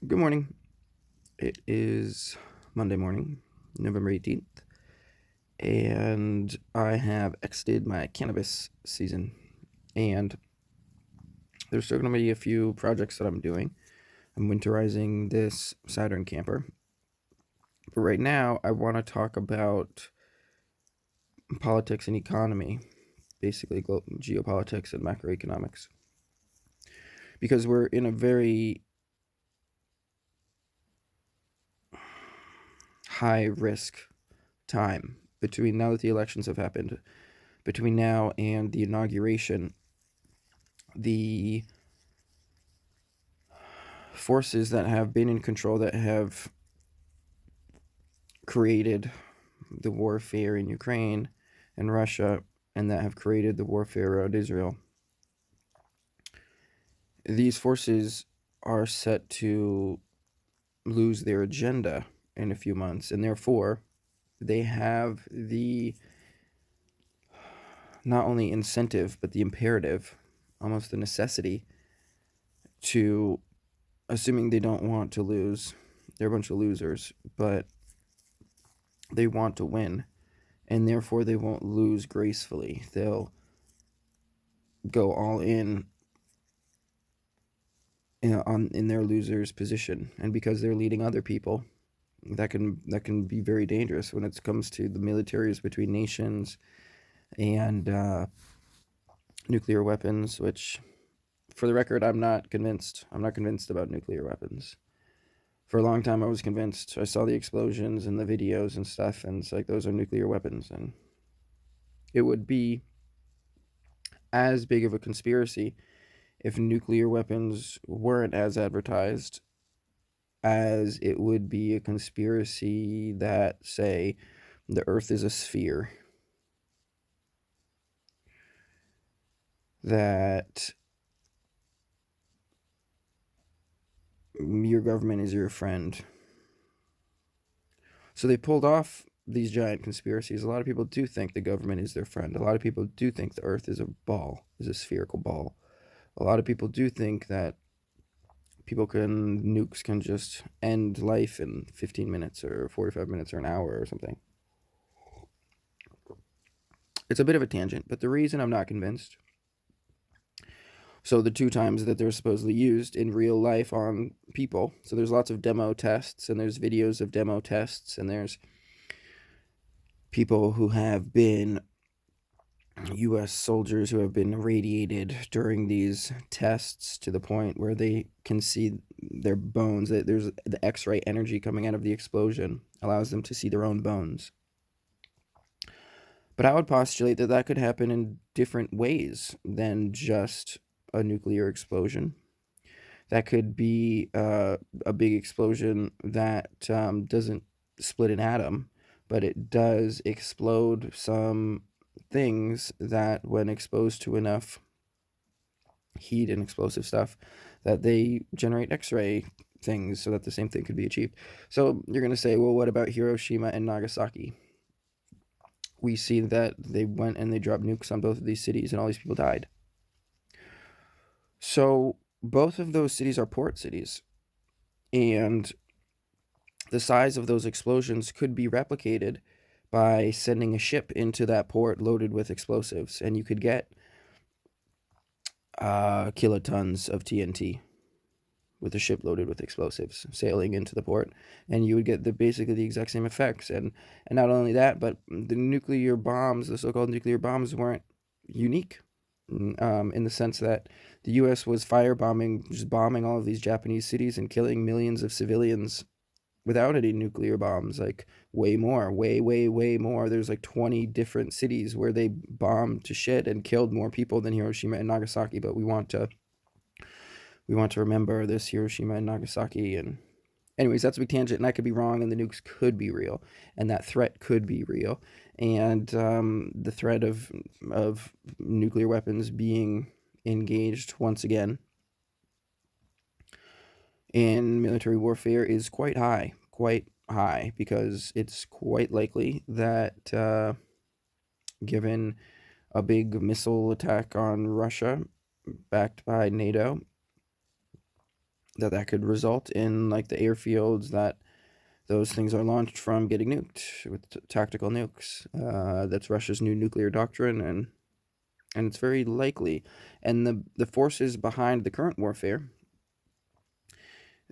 Good morning. It is Monday morning, November 18th, and I have exited my cannabis season. And there's still going to be a few projects that I'm doing. I'm winterizing this Saturn camper. But right now, I want to talk about politics and economy, basically geopolitics and macroeconomics. Because we're in a very high risk time between now that the elections have happened, between now and the inauguration. The forces that have been in control, that have created the warfare in Ukraine and Russia, and that have created the warfare around Israel, these forces are set to lose their agenda in a few months, and therefore they have the not only incentive but the imperative, almost the necessity, to, assuming they don't want to lose, they're a bunch of losers, but they want to win, and therefore they won't lose gracefully. They'll go all in, in their loser's position, and because they're leading other people, that can be very dangerous when it comes to the militaries between nations and nuclear weapons. Which, for the record, I'm not convinced. I'm not convinced about nuclear weapons. For a long time, I was convinced. I saw the explosions and the videos and stuff, and it's like those are nuclear weapons, and it would be as big of a conspiracy if nuclear weapons weren't as advertised as it would be a conspiracy that, say, the earth is a sphere, that your government is your friend. So they pulled off these giant conspiracies. A lot of people do think the government is their friend. A lot of people do think the earth is a ball, is a spherical ball. A lot of people do think that nukes can just end life in 15 minutes or 45 minutes or an hour or something. It's a bit of a tangent, but the reason I'm not convinced, so the two times that they're supposedly used in real life on people, so there's lots of demo tests, and there's videos of demo tests, and there's people who have been U.S. soldiers who have been irradiated during these tests to the point where they can see their bones. There's the X-ray energy coming out of the explosion allows them to see their own bones. But I would postulate that that could happen in different ways than just a nuclear explosion. That could be a big explosion that doesn't split an atom, but it does explode some things that, when exposed to enough heat and explosive stuff, that they generate X-ray things so that the same thing could be achieved. So you're going to say, well, what about Hiroshima and Nagasaki? We see that they went and they dropped nukes on both of these cities, and all these people died. So both of those cities are port cities, and the size of those explosions could be replicated by sending a ship into that port loaded with explosives, and you could get kilotons of TNT with a ship loaded with explosives sailing into the port, and you would get basically the exact same effects. And not only that, but the nuclear bombs, the so-called nuclear bombs, weren't unique, in the sense that the U.S. was firebombing, just bombing all of these Japanese cities and killing millions of civilians without any nuclear bombs. Like, way more, way more. There's like 20 different cities where they bombed to shit and killed more people than Hiroshima and Nagasaki. But we want to remember this Hiroshima and Nagasaki. And anyways, that's a big tangent, and I could be wrong, and the nukes could be real, and that threat could be real, and the threat of nuclear weapons being engaged once again in military warfare is quite high, because it's quite likely that, given a big missile attack on Russia backed by NATO, that could result in, like, the airfields that those things are launched from getting nuked with tactical nukes. That's Russia's new nuclear doctrine, and it's very likely. And the forces behind the current warfare,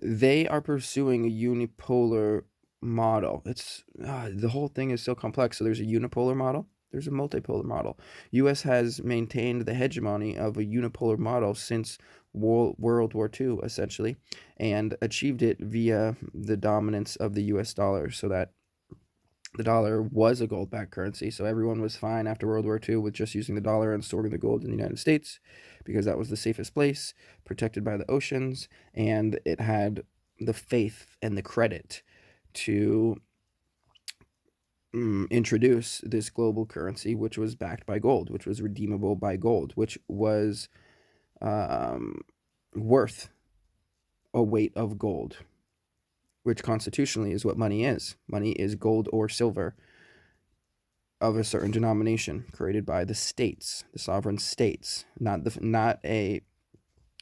they are pursuing a unipolar model. It's the whole thing is so complex. So there's a unipolar model, there's a multipolar model. U.S. has maintained the hegemony of a unipolar model since World War II, essentially, and achieved it via the dominance of the U.S. dollar, so that the dollar was a gold-backed currency. So everyone was fine after World War II with just using the dollar and storing the gold in the United States, because that was the safest place, protected by the oceans, and it had the faith and the credit to introduce this global currency, which was backed by gold, which was redeemable by gold, which was um, worth a weight of gold, which constitutionally is what money is. Money is gold or silver of a certain denomination created by the states, the sovereign states, not a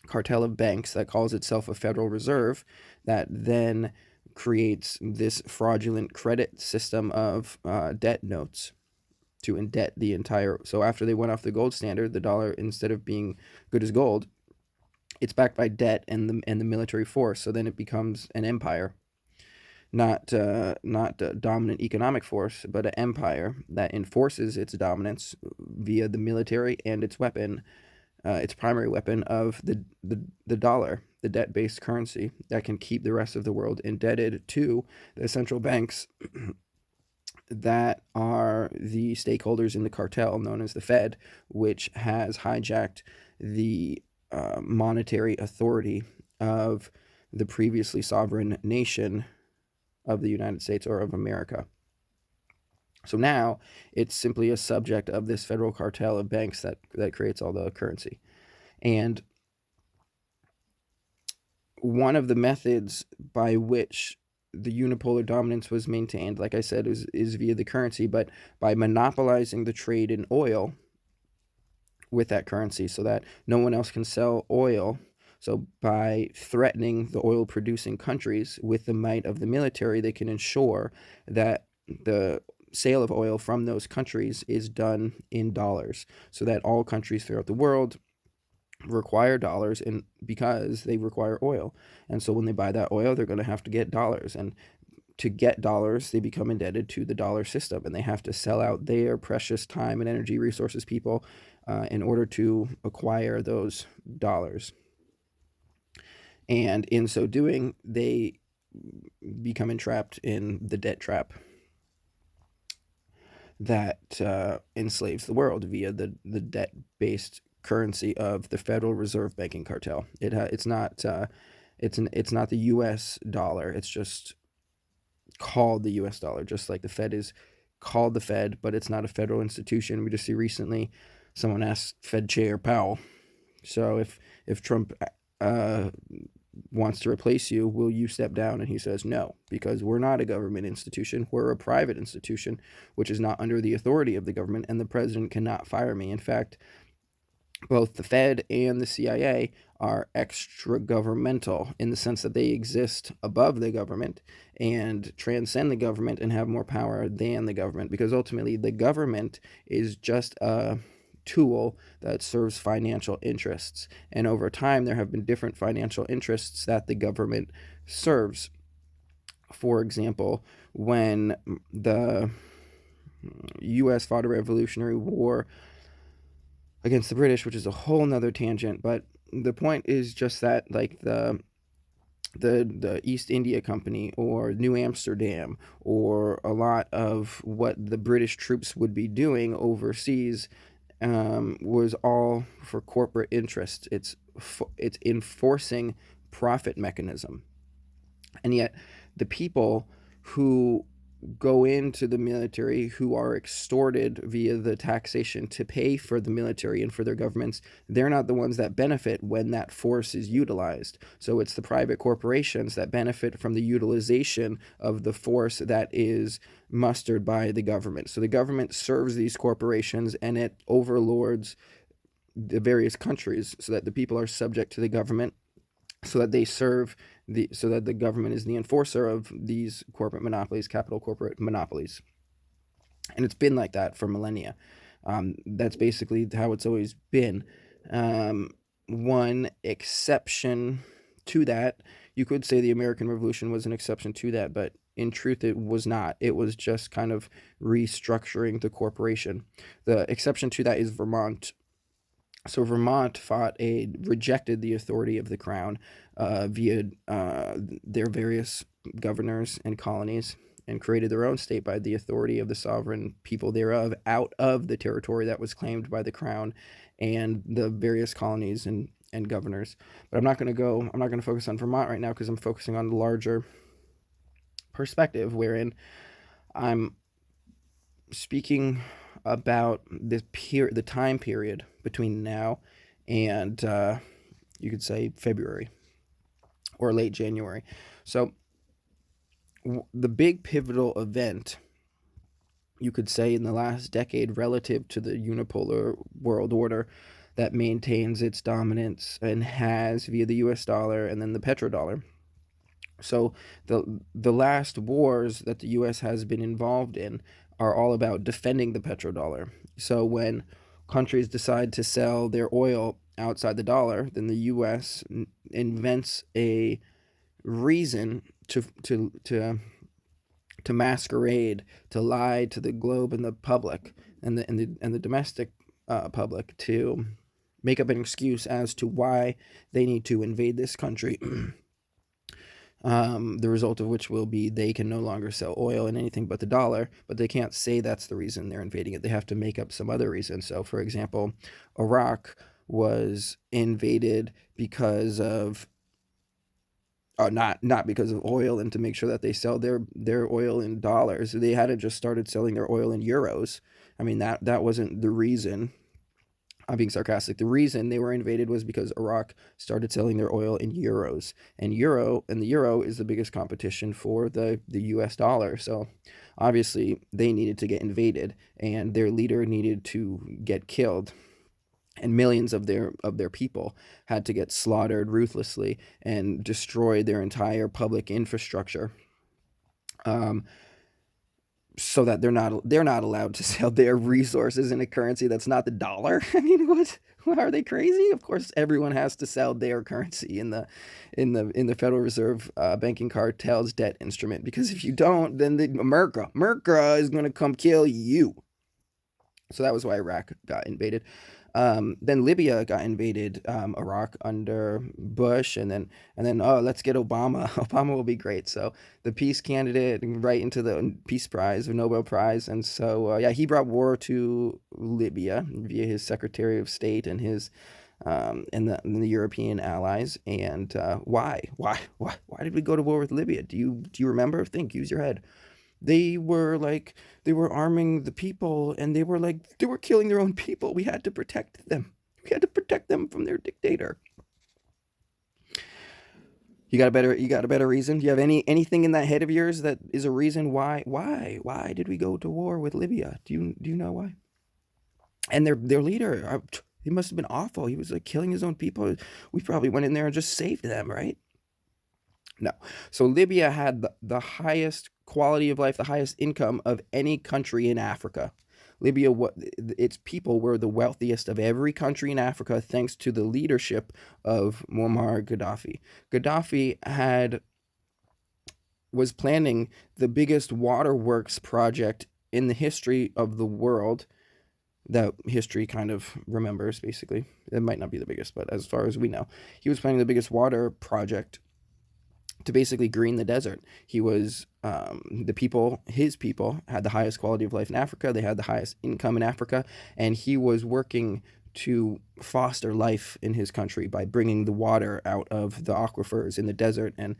cartel of banks that calls itself a Federal Reserve that then creates this fraudulent credit system of debt notes to indebt the entire. So after they went off the gold standard, the dollar, instead of being good as gold, it's backed by debt and the military force. So then it becomes an empire, not a dominant economic force, but an empire that enforces its dominance via the military and its primary weapon of the dollar, the debt-based currency that can keep the rest of the world indebted to the central banks that are the stakeholders in the cartel known as the Fed, which has hijacked the monetary authority of the previously sovereign nation of the United States, or of America. So now it's simply a subject of this federal cartel of banks that creates all the currency. And one of the methods by which the unipolar dominance was maintained, like I said, is via the currency, but by monopolizing the trade in oil with that currency so that no one else can sell oil. So by threatening the oil producing countries with the might of the military, they can ensure that the sale of oil from those countries is done in dollars, so that all countries throughout the world require dollars, and because they require oil. And so when they buy that oil, they're going to have to get dollars, and to get dollars, they become indebted to the dollar system, and they have to sell out their precious time and energy resources, people, in order to acquire those dollars. And in so doing, they become entrapped in the debt trap that enslaves the world via the debt-based currency of the Federal Reserve banking cartel. It's not the U.S. dollar. It's just called the U.S. dollar, just like the Fed is called the Fed, but it's not a federal institution. We just see recently someone asked Fed Chair Powell, so if Trump wants to replace you, will you step down? And he says no, because we're not a government institution. We're a private institution, which is not under the authority of the government, and the president cannot fire me. In fact, both the Fed and the CIA are extra governmental in the sense that they exist above the government and transcend the government and have more power than the government, because ultimately the government is just a tool that serves financial interests. And over time, there have been different financial interests that the government serves. For example, when the U.S. fought a Revolutionary War against the British, which is a whole nother tangent, but the point is just that, like, the East India Company or New Amsterdam, or a lot of what the British troops would be doing overseas, was all for corporate interests. It's enforcing profit mechanism, and yet the people who go into the military, who are extorted via the taxation to pay for the military and for their governments, they're not the ones that benefit when that force is utilized. So it's the private corporations that benefit from the utilization of the force that is mustered by the government. So the government serves these corporations, and it overlords the various countries so that the people are subject to the government, so that they serve so that the government is the enforcer of these corporate monopolies, capital corporate monopolies. And it's been like that for millennia. That's basically how it's always been. Um, One exception to that, you could say the American Revolution was an exception to that, but in truth, it was not. It was just kind of restructuring the corporation. The exception to that is Vermont. So Vermont rejected the authority of the crown via their various governors and colonies, and created their own state by the authority of the sovereign people thereof, out of the territory that was claimed by the crown and the various colonies and governors. But I'm not going to focus on Vermont right now, because I'm focusing on the larger perspective, wherein I'm speaking about the time period between now and you could say February or late January. So the big pivotal event, you could say, in the last decade relative to the unipolar world order that maintains its dominance and has via the US dollar and then the petrodollar. So the last wars that the U.S. has been involved in are all about defending the petrodollar. So when countries decide to sell their oil outside the dollar, then the U.S. invents a reason to masquerade, to lie to the globe and the public and the domestic public, to make up an excuse as to why they need to invade this country. The result of which will be they can no longer sell oil in anything but the dollar, but they can't say that's the reason they're invading it. They have to make up some other reason. So, for example, Iraq was invaded because of not because of oil, and to make sure that they sell their oil in dollars. They hadn't just started selling their oil in euros. I mean, that wasn't the reason. I'm being sarcastic. The reason they were invaded was because Iraq started selling their oil in euros, and the euro is the biggest competition for the U.S. dollar. So obviously they needed to get invaded, and their leader needed to get killed, and millions of their people had to get slaughtered ruthlessly and destroy their entire public infrastructure. Um, so that they're not allowed to sell their resources in a currency that's not the dollar. I mean, what? Are they crazy? Of course, everyone has to sell their currency in the Federal Reserve banking cartel's debt instrument, because if you don't, then America is going to come kill you. So that was why Iraq got invaded. Then Libya got invaded, Iraq under Bush, and then oh, let's get Obama. Obama will be great. So the peace candidate right into the Peace Prize, the Nobel Prize, and so yeah, he brought war to Libya via his Secretary of State and his and the European allies. And why did we go to war with Libya? Do you remember? Think, use your head. They were arming the people, and they were killing their own people. We had to protect them. We had to protect them from their dictator. You got a better reason? Do you have anything in that head of yours that is a reason why did we go to war with Libya? Do you know why? And their leader, he must have been awful. He was like killing his own people. We probably went in there and just saved them, right? No. So Libya had the highest quality of life, the highest income of any country in Africa. Libya, its people were the wealthiest of every country in Africa, thanks to the leadership of Muammar Gaddafi. Gaddafi was planning the biggest waterworks project in the history of the world, that history kind of remembers, basically. It might not be the biggest, but as far as we know, he was planning the biggest water project to basically green the desert. He was his people had the highest quality of life in Africa. They had the highest income in Africa, and he was working to foster life in his country by bringing the water out of the aquifers in the desert, and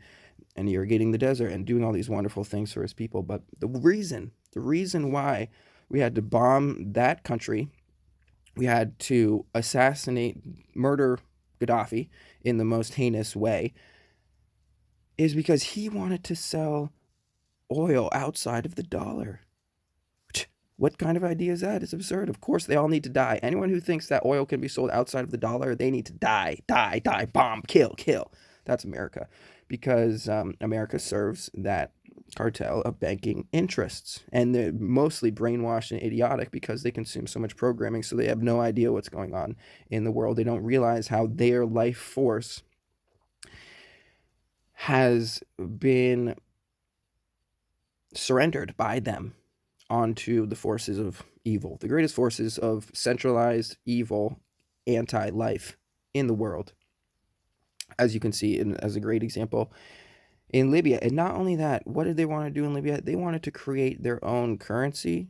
irrigating the desert, and doing all these wonderful things for his people. But the reason why we had to bomb that country, we had to murder Gaddafi in the most heinous way, is because he wanted to sell oil outside of the dollar. What kind of idea is that? It's absurd. Of course, they all need to die. Anyone who thinks that oil can be sold outside of the dollar, they need to die, die, die, bomb, kill, kill. That's America, because America serves that cartel of banking interests, and they're mostly brainwashed and idiotic because they consume so much programming, so they have no idea what's going on in the world. They don't realize how their life force has been surrendered by them onto the forces of evil, the greatest forces of centralized evil, anti-life in the world, as you can see as a great example in Libya. And not only that, what did they want to do in Libya? They wanted to create their own currency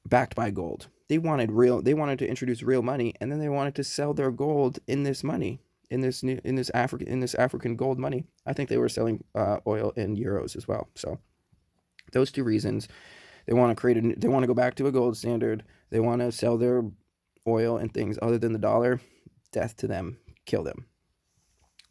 backed by gold. They wanted to introduce real money, and then they wanted to sell their gold in this money, in this African gold money. I think they were selling oil in euros as well. So those two reasons. They want to go back to a gold standard. They want to sell their oil and things other than the dollar. Death to them. Kill them.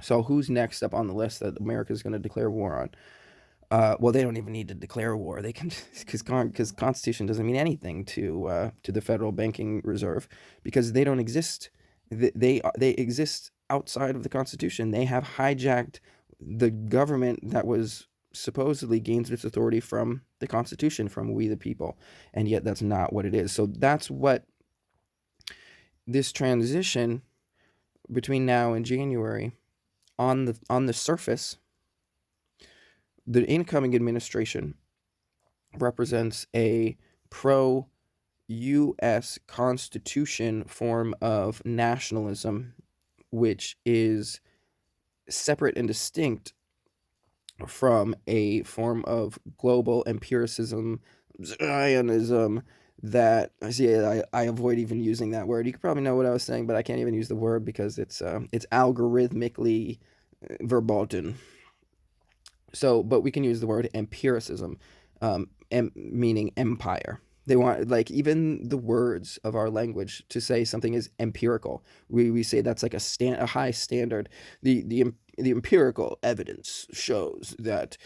So who's next up on the list that America is going to declare war on? Well, they don't even need to declare war. They can, because Constitution doesn't mean anything to the Federal Banking Reserve, because they don't exist. They exist outside of the Constitution. They have hijacked the government that was supposedly gains its authority from the Constitution, from we the people, and yet that's not what it is. So that's what this transition between now and January, on the surface, the incoming administration represents a pro-U.S. Constitution form of nationalism, which is separate and distinct from a form of global empiricism, Zionism, that I avoid even using that word. You could probably know what I was saying, but I can't even use the word because it's algorithmically verboten. So, but we can use the word empiricism, meaning empire. They want, like, even the words of our language to say something is empirical. We say that's like a high standard. The empirical evidence shows that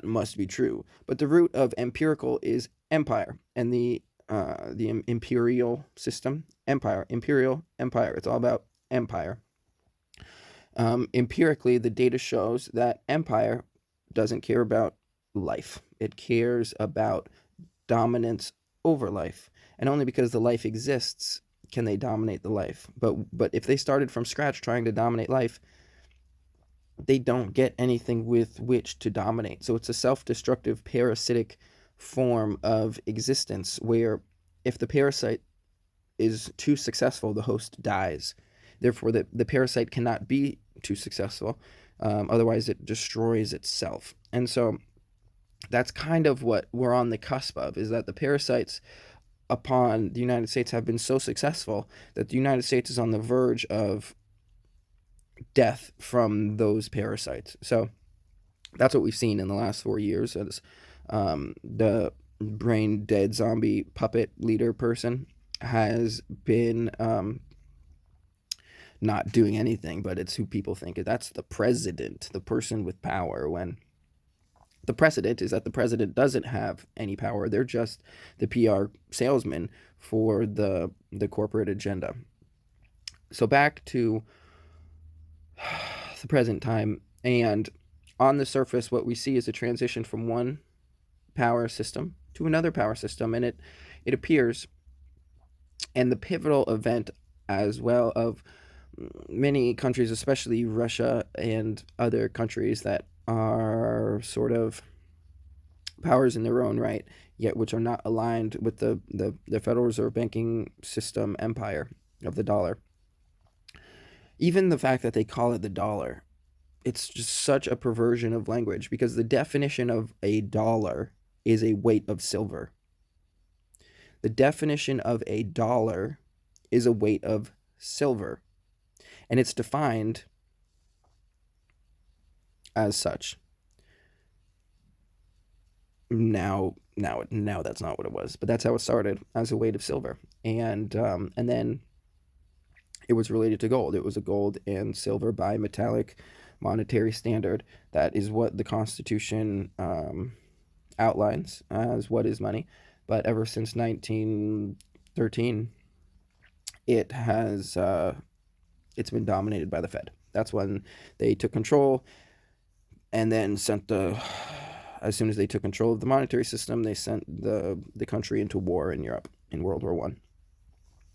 must be true. But the root of empirical is empire, and the imperial system, imperial empire. It's all about empire. Empirically, the data shows that empire doesn't care about life. It cares about dominance over life, and only because the life exists can they dominate the life. But if they started from scratch trying to dominate life, they don't get anything with which to dominate. So it's a self-destructive, parasitic form of existence where if the parasite is too successful, the host dies. Therefore, the parasite cannot be too successful. Otherwise, it destroys itself. And so that's kind of what we're on the cusp of, is that the parasites upon the United States have been so successful that the United States is on the verge of death from those parasites. So that's what we've seen in the last 4 years, as the brain dead zombie puppet leader person has been not doing anything, but it's who people think. That's the president, the person with power, when the precedent is that the president doesn't have any power. They're just the PR salesman for the corporate agenda. So back to the present time, and on the surface, what we see is a transition from one power system to another power system, and it appears, and the pivotal event as well of many countries, especially Russia and other countries that are sort of powers in their own right, yet which are not aligned with the Federal Reserve banking system empire of the dollar. Even the fact that they call it the dollar, it's just such a perversion of language, because the definition of a dollar is a weight of silver. The definition of a dollar is a weight of silver, and it's defined as such. Now that's not what it was, but that's how it started, as a weight of silver, and then it was related to gold. It was a gold and silver bimetallic monetary standard. That is what the Constitution outlines as what is money. But ever since 1913, it has it's been dominated by the Fed. That's when they took control, and then sent the as soon as they took control of the monetary system, they sent the country into war in Europe in World War I.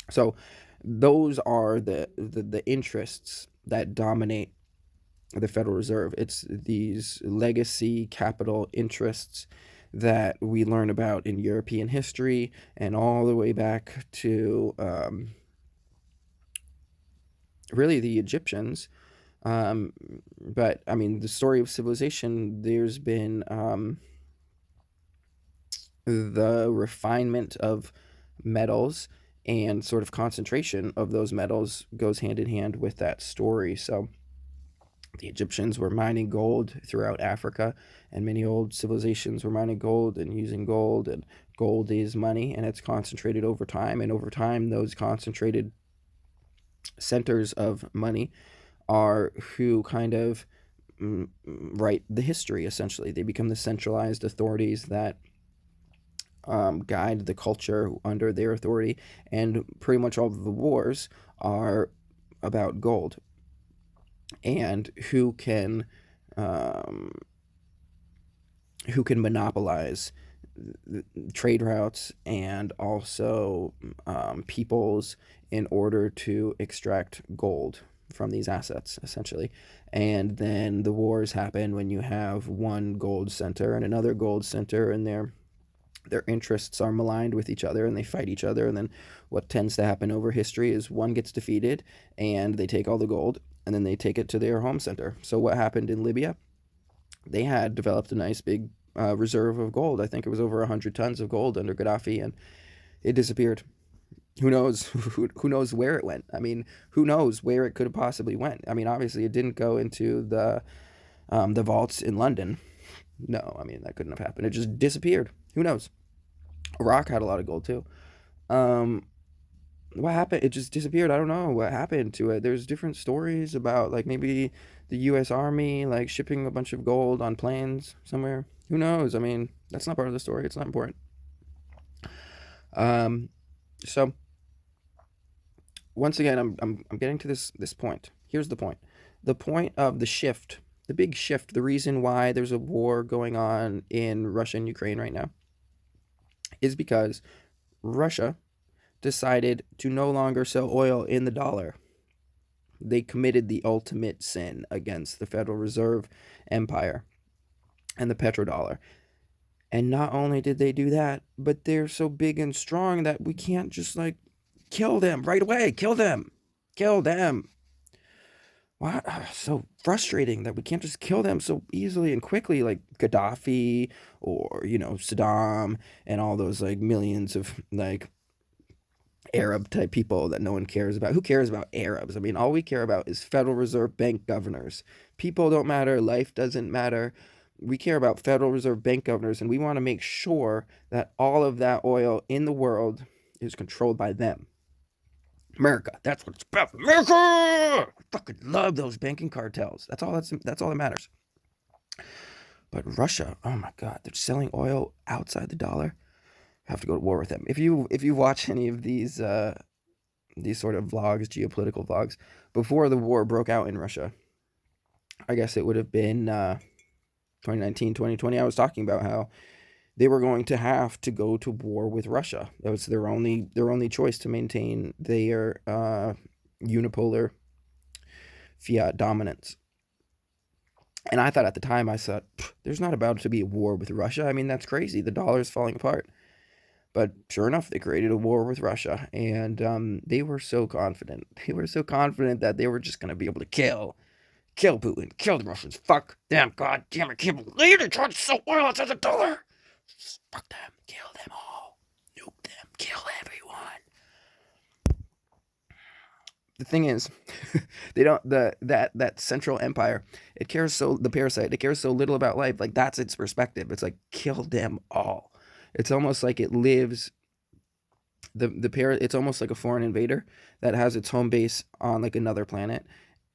So those are the interests that dominate the Federal Reserve. It's these legacy capital interests that we learn about in European history and all the way back to really the Egyptians. Um, but I mean, the story of civilization, there's been the refinement of metals and sort of concentration of those metals goes hand in hand with that story. So the Egyptians were mining gold throughout Africa, and many old civilizations were mining gold and using gold, and gold is money, and it's concentrated over time. And over time, those concentrated centers of money are who kind of write the history, essentially. They become the centralized authorities that guide the culture under their authority, and pretty much all of the wars are about gold and um, who can monopolize trade routes and also peoples in order to extract gold from these assets, essentially. And then the wars happen when you have one gold center and another gold center, and their interests are maligned with each other and they fight each other. And then what tends to happen over history is one gets defeated and they take all the gold and then they take it to their home center. So what happened in Libya? They had developed a nice big reserve of gold. I think it was over 100 tons of gold under Gaddafi, and it disappeared. Who knows? Who knows where it went? I mean, who knows where it could have possibly went? I mean, obviously, it didn't go into the vaults in London. No, I mean that couldn't have happened. It just disappeared. Who knows? Iraq had a lot of gold too. Um, what happened? It just disappeared. I don't know what happened to it. There's different stories about like maybe the U.S. Army like shipping a bunch of gold on planes somewhere. Who knows? I mean, that's not part of the story. It's not important. Um, so once again, I'm getting to this point. Here's the point. The point of the shift, the big shift, the reason why there's a war going on in Russia and Ukraine right now is because Russia decided to no longer sell oil in the dollar. They committed the ultimate sin against the Federal Reserve Empire and the petrodollar. And not only did they do that, but they're so big and strong that we can't just like kill them right away. Kill them. Kill them. What? So frustrating that we can't just kill them so easily and quickly, like Gaddafi or, Saddam and all those like millions of like Arab type people that no one cares about. Who cares about Arabs? I mean, all we care about is Federal Reserve Bank governors. People don't matter. Life doesn't matter. We care about Federal Reserve Bank governors, and we want to make sure that all of that oil in the world is controlled by them. America. That's what it's about. America. I fucking love those banking cartels. That's all that matters. But Russia, oh my God, they're selling oil outside the dollar. I have to go to war with them. If you watch any of these sort of vlogs, geopolitical vlogs, before the war broke out in Russia, I guess it would have been 2019, 2020. I was talking about how they were going to have to go to war with Russia. That was their only choice to maintain their unipolar fiat dominance. And I thought at the time, I thought, there's not about to be a war with Russia. I mean, that's crazy. The dollar's falling apart. But sure enough, they created a war with Russia, and they were so confident. They were so confident that they were just going to be able to kill Putin, kill the Russians. Fuck them, god damn it, can't believe they tried to sell oil outside the dollar. Fuck them, kill them all, nuke them, kill everyone. The thing is, they don't that central empire. It cares so the parasite. It cares so little about life. Like that's its perspective. It's like kill them all. It's almost like it lives it's almost like a foreign invader that has its home base on like another planet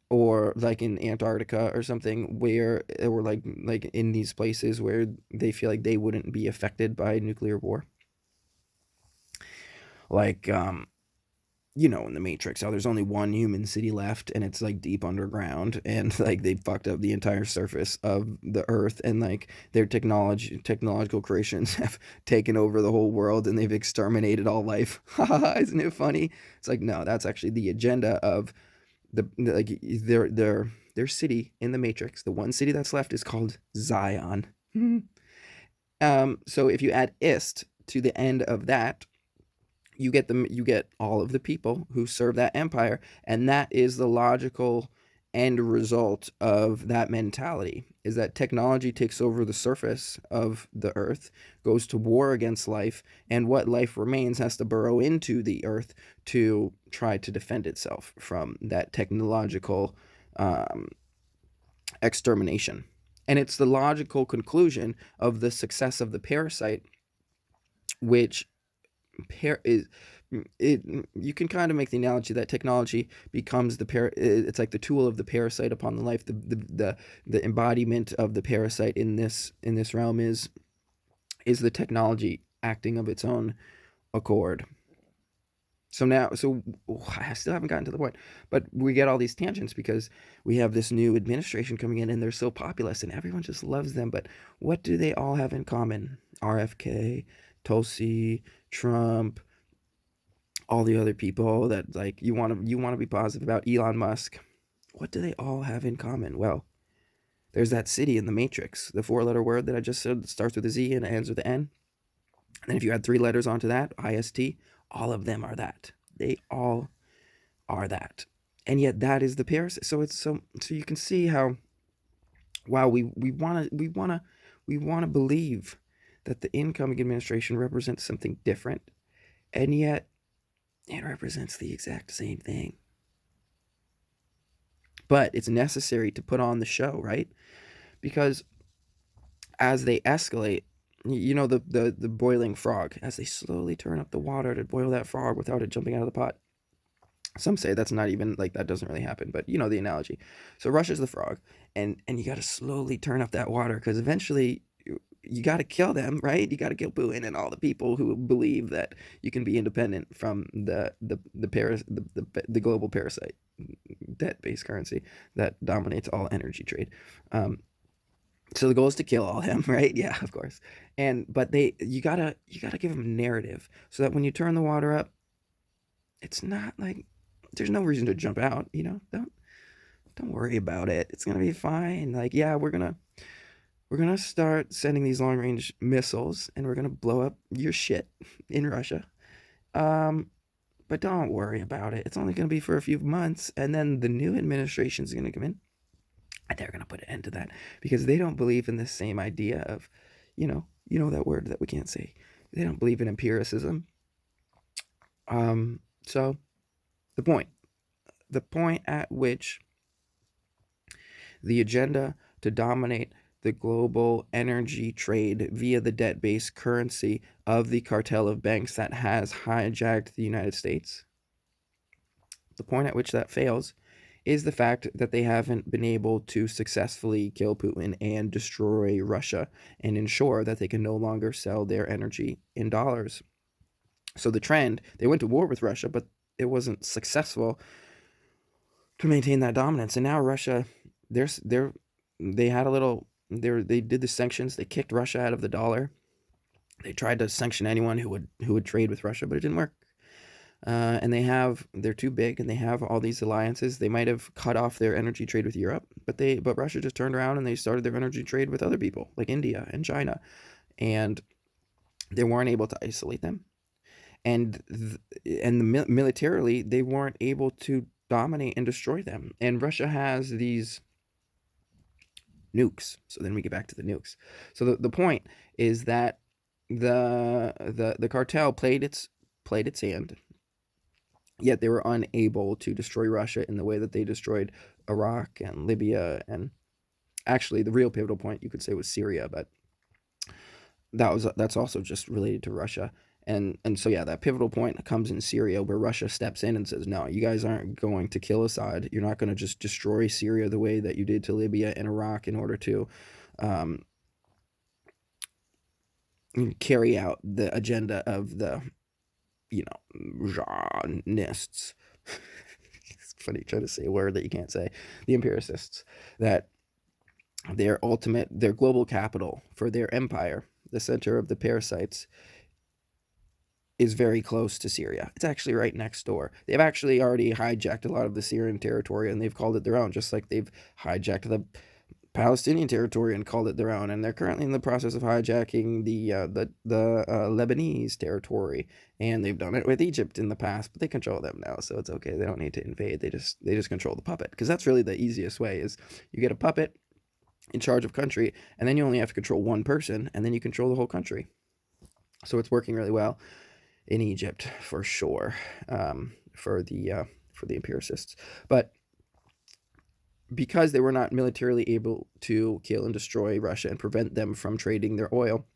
or like in Antarctica or something where or like in these places where they feel like they wouldn't be affected by nuclear war. Like in the Matrix, how there's only one human city left, and it's like deep underground, and like they fucked up the entire surface of the Earth, and like their technological creations have taken over the whole world, and they've exterminated all life. Isn't it funny? It's like, no, that's actually the agenda of like their city in the Matrix. The one city that's left is called Zion. So if you add ist to the end of that, you get all of the people who serve that empire, and that is the logical end result of that mentality, is that technology takes over the surface of the earth, goes to war against life, and what life remains has to burrow into the earth to try to defend itself from that technological um, extermination. And it's the logical conclusion of the success of the parasite, which is it. You can kind of make the analogy that technology becomes it's like the tool of the parasite upon the life. The embodiment of the parasite in this realm is the technology acting of its own accord. So I still haven't gotten to the point, but we get all these tangents because we have this new administration coming in, and they're so populist, and everyone just loves them. But what do they all have in common? RFK, Tulsi, Trump, all the other people that like you want to be positive about, Elon Musk. What do they all have in common? Well, there's that city in the Matrix, the four-letter word that I just said that starts with a Z and ends with an N. And then if you add three letters onto that, IST, all of them are that. They all are that. And yet that is the parasite. So you can see how, wow, we want to believe that the incoming administration represents something different, and yet it represents the exact same thing. But it's necessary to put on the show, right? Because as they escalate, the boiling frog, as they slowly turn up the water to boil that frog without it jumping out of the pot. Some say that's not even like that doesn't really happen, but you know the analogy. So Russia's the frog, and you got to slowly turn up that water because eventually you got to kill them, right? You got to kill Putin and all the people who believe that you can be independent from the global parasite, debt based currency that dominates all energy trade. Um, so the goal is to kill all them, right? Yeah, of course. And but you gotta give them a narrative so that when you turn the water up, it's not like there's no reason to jump out. Don't worry about it. It's gonna be fine. Like, yeah, we're gonna start sending these long range missiles, and we're gonna blow up your shit in Russia. Um, but don't worry about it. It's only gonna be for a few months, and then the new administration is gonna come in, and they're gonna put an end to that because they don't believe in the same idea of, that word that we can't say. They don't believe in empiricism. So the point, the point at which the agenda to dominate the global energy trade via the debt based currency of the cartel of banks that has hijacked the United States, the point at which that fails is the fact that they haven't been able to successfully kill Putin and destroy Russia and ensure that they can no longer sell their energy in dollars. So the trend, they went to war with Russia, but it wasn't successful to maintain that dominance. And now Russia, they're they had a little they did the sanctions. They kicked Russia out of the dollar. They tried to sanction anyone who would trade with Russia, but it didn't work. And they're too big, and they have all these alliances. They might have cut off their energy trade with Europe, but Russia just turned around and they started their energy trade with other people like India and China, and they weren't able to isolate them, and militarily they weren't able to dominate and destroy them. And Russia has these nukes. So then we get back to the nukes. So the point is that the cartel played its hand, yet they were unable to destroy Russia in the way that they destroyed Iraq and Libya, and actually the real pivotal point you could say was Syria, but that's also just related to Russia. And so yeah, that pivotal point comes in Syria where Russia steps in and says, no, you guys aren't going to kill Assad. You're not going to just destroy Syria the way that you did to Libya and Iraq in order to um, carry out the agenda of you know, Zionists. It's funny trying to say a word that you can't say. The empiricists, that their global capital for their empire, the center of the parasites, is very close to Syria. It's actually right next door. They've actually already hijacked a lot of the Syrian territory and they've called it their own, just like they've hijacked the Palestinian territory and called it their own. And they're currently in the process of hijacking the Lebanese territory, and they've done it with Egypt in the past, but they control them now, so it's okay. They don't need to invade. They just control the puppet, because that's really the easiest way. Is you get a puppet in charge of country, and then you only have to control one person, and then you control the whole country. So it's working really well in Egypt for sure, for the empiricists. But because they were not militarily able to kill and destroy Russia and prevent them from trading their oil,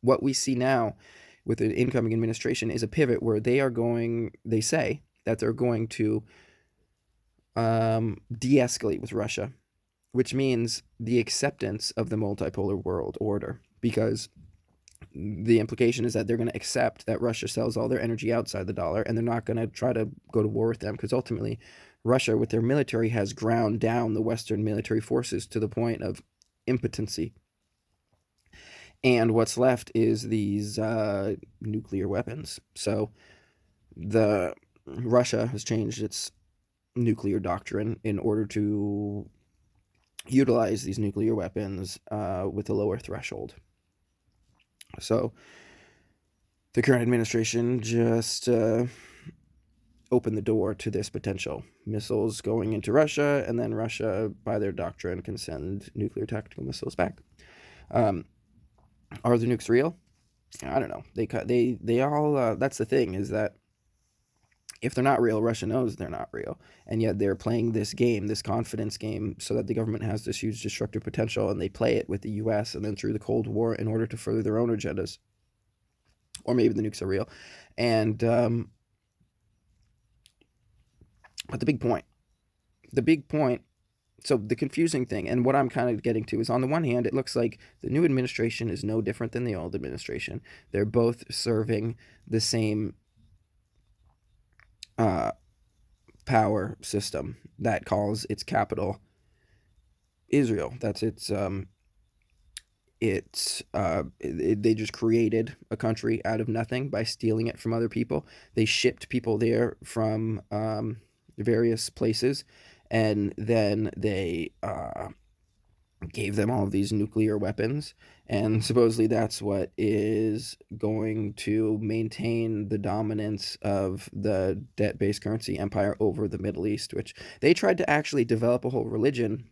what we see now with the incoming administration is a pivot where they say that they're going to de-escalate with Russia, which means the acceptance of the multipolar world order, because the implication is that they're going to accept that Russia sells all their energy outside the dollar, and they're not going to try to go to war with them, because ultimately Russia, with their military, has ground down the Western military forces to the point of impotency. And what's left is these nuclear weapons. So Russia has changed its nuclear doctrine in order to utilize these nuclear weapons with a lower threshold. So the current administration just opened the door to this potential. Missiles going into Russia, and then Russia, by their doctrine, can send nuclear tactical missiles back. Are the nukes real? I don't know. They all. That's the thing, is that if they're not real, Russia knows they're not real, and yet they're playing this game, this confidence game, so that the government has this huge destructive potential, and they play it with the U.S. and then through the Cold War in order to further their own agendas. Or maybe the nukes are real, and but the big point. So the confusing thing, and what I'm kind of getting to, is on the one hand, it looks like the new administration is no different than the old administration. They're both serving the same power system that calls its capital Israel. That's they just created a country out of nothing by stealing it from other people. They shipped people there from various places, and then they gave them all of these nuclear weapons, and supposedly that's what is going to maintain the dominance of the debt-based currency empire over the Middle East, which they tried to actually develop a whole religion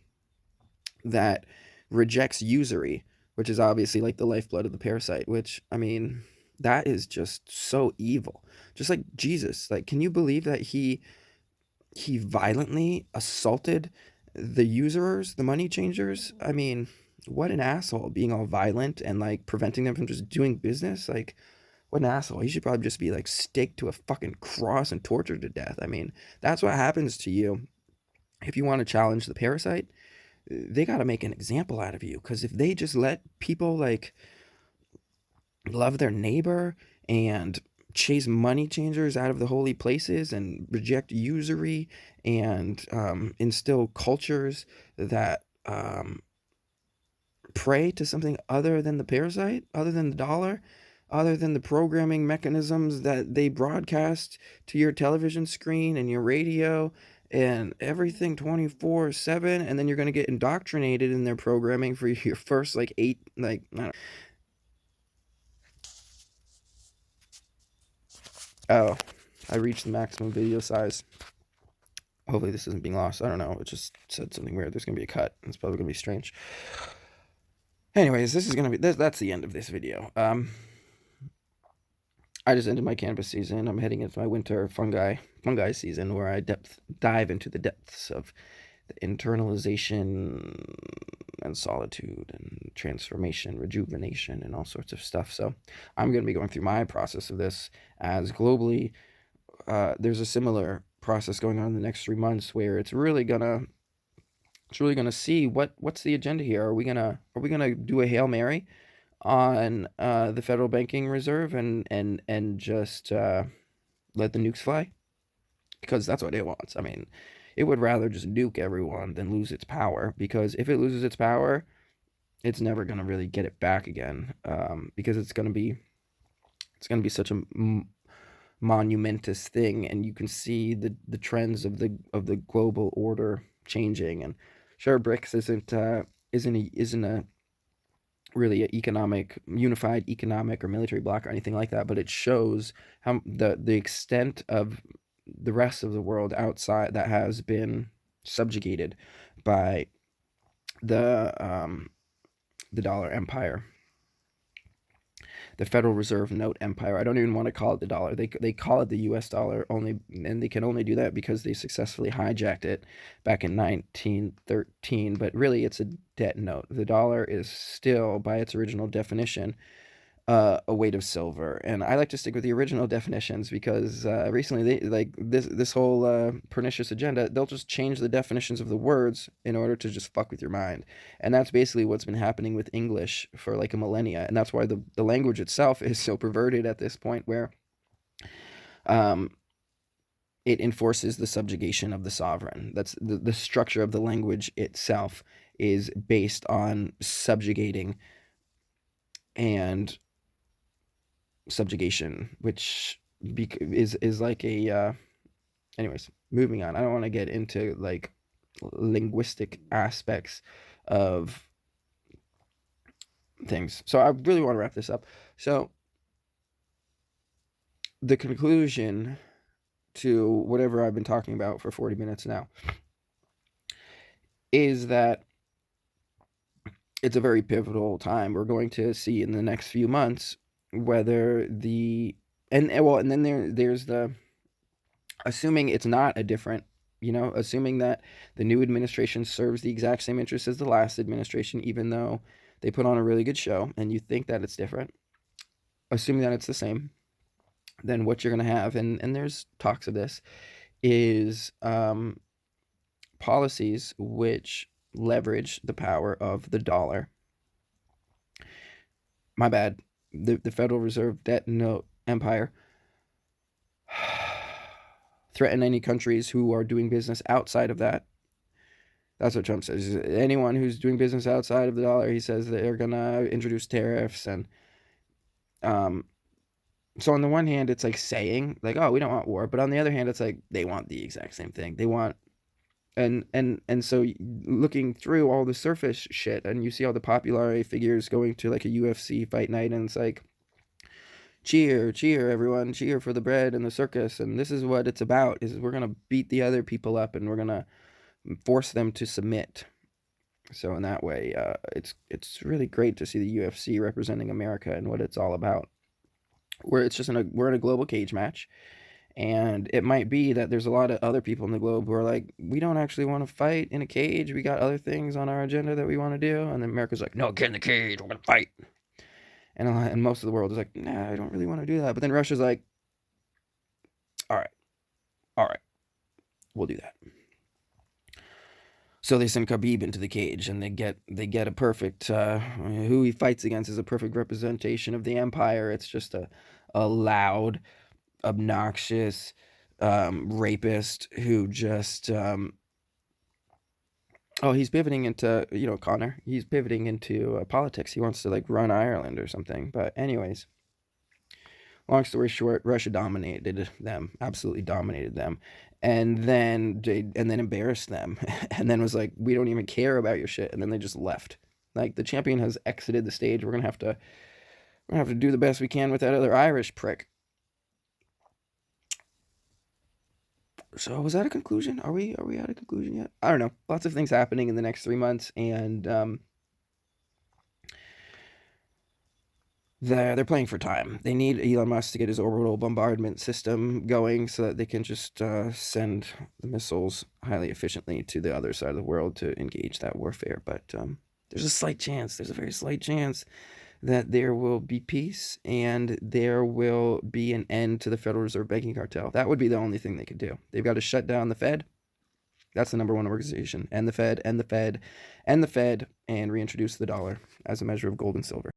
that rejects usury, which is obviously like the lifeblood of the parasite, which, I mean, that is just so evil. Just like Jesus, like, can you believe that he violently assaulted the usurers, the money changers? I mean, what an asshole, being all violent and like preventing them from just doing business. Like, what an asshole. He should probably just be like staked to a fucking cross and tortured to death. I mean, that's what happens to you if you want to challenge the parasite. They got to make an example out of you, because if they just let people like love their neighbor and chase money changers out of the holy places and reject usury and instill cultures that pray to something other than the parasite, other than the dollar, other than the programming mechanisms that they broadcast to your television screen and your radio and everything 24/7, and then you're going to get indoctrinated in their programming for your first like 8, like, I don't know. Oh, I reached the maximum video size. Hopefully this isn't being lost. I don't know. It just said something weird. There's going to be a cut. It's probably going to be strange. Anyways, this is going to be... That's the end of this video. I just ended my cannabis season. I'm heading into my winter fungi season, where I dive into the depths of the internalization and solitude and transformation, rejuvenation, and all sorts of stuff. So I'm going to be going through my process of this, as globally there's a similar process going on in the next 3 months, where it's really gonna see what's the agenda here. Are we gonna do a Hail Mary on the Federal Banking Reserve and just let the nukes fly, because that's what it wants. I mean, it would rather just nuke everyone than lose its power, because if it loses its power, it's never going to really get it back again, because it's going to be such a monumentous thing, and you can see the trends of the global order changing. And sure, BRICS isn't a really a economic unified economic or military bloc or anything like that, but it shows how the extent of the rest of the world outside that has been subjugated by the um, the dollar empire, the Federal Reserve note empire. I don't even want to call it the dollar. They call it the U.S. dollar only, and they can only do that because they successfully hijacked it back in 1913. But really, it's a debt note. The dollar is still, by its original definition, a weight of silver. And I like to stick with the original definitions, because recently they like this whole pernicious agenda. They'll just change the definitions of the words in order to just fuck with your mind. And that's basically what's been happening with English for like a millennia. And that's why the language itself is so perverted at this point, where um, it enforces the subjugation of the sovereign. That's the structure of the language itself is based on subjugating and subjugation, which is like a anyways, moving on. I don't want to get into like linguistic aspects of things, so I really want to wrap this up. So the conclusion to whatever I've been talking about for 40 minutes now is that it's a very pivotal time. We're going to see in the next few months whether the and then there's the, assuming it's not a different, assuming that the new administration serves the exact same interests as the last administration, even though they put on a really good show, and you think that it's different, assuming that it's the same, then what you're going to have, and there's talks of this, is policies which leverage the power of the dollar. My bad. The Federal Reserve debt note empire threaten any countries who are doing business outside of that. That's what Trump says. Anyone who's doing business outside of the dollar, he says they're gonna introduce tariffs. And um, so on the one hand, it's like saying like, oh, we don't want war, but on the other hand, it's like they want the exact same thing. They want, and so looking through all the surface shit, and you see all the popularity figures going to like a UFC fight night, and it's like, cheer, cheer, everyone, cheer for the bread and the circus, and this is what it's about: is we're gonna beat the other people up, and we're gonna force them to submit. So in that way, it's really great to see the UFC representing America and what it's all about. Where it's just we're in a global cage match, and it might be that there's a lot of other people in the globe who are like, we don't actually want to fight in a cage. We got other things on our agenda that we want to do, and then America's like, no, get in the cage. We're gonna fight. And most of the world is like, nah, I don't really want to do that. But then Russia's like, all right, all right, we'll do that. So they send Khabib into the cage, and they get a perfect, who he fights against is a perfect representation of the empire. It's just a loud, obnoxious rapist who just oh, he's pivoting into, Connor. He's pivoting into politics. He wants to like run Ireland or something. But anyways, long story short, Russia dominated them, absolutely dominated them, and then embarrassed them, and then was like, we don't even care about your shit, and then they just left. Like, the champion has exited the stage. We're gonna have to do the best we can with that other Irish prick. So was that a conclusion? Are we at a conclusion yet? I don't know. Lots of things happening in the next 3 months, and they're playing for time. They need Elon Musk to get his orbital bombardment system going so that they can just send the missiles highly efficiently to the other side of the world to engage that warfare. But there's a slight chance, there's a very slight chance that there will be peace and there will be an end to the Federal Reserve banking cartel. That would be the only thing they could do. They've got to shut down the Fed. That's the number one organization. And the Fed, and the Fed, and the Fed, and reintroduce the dollar as a measure of gold and silver.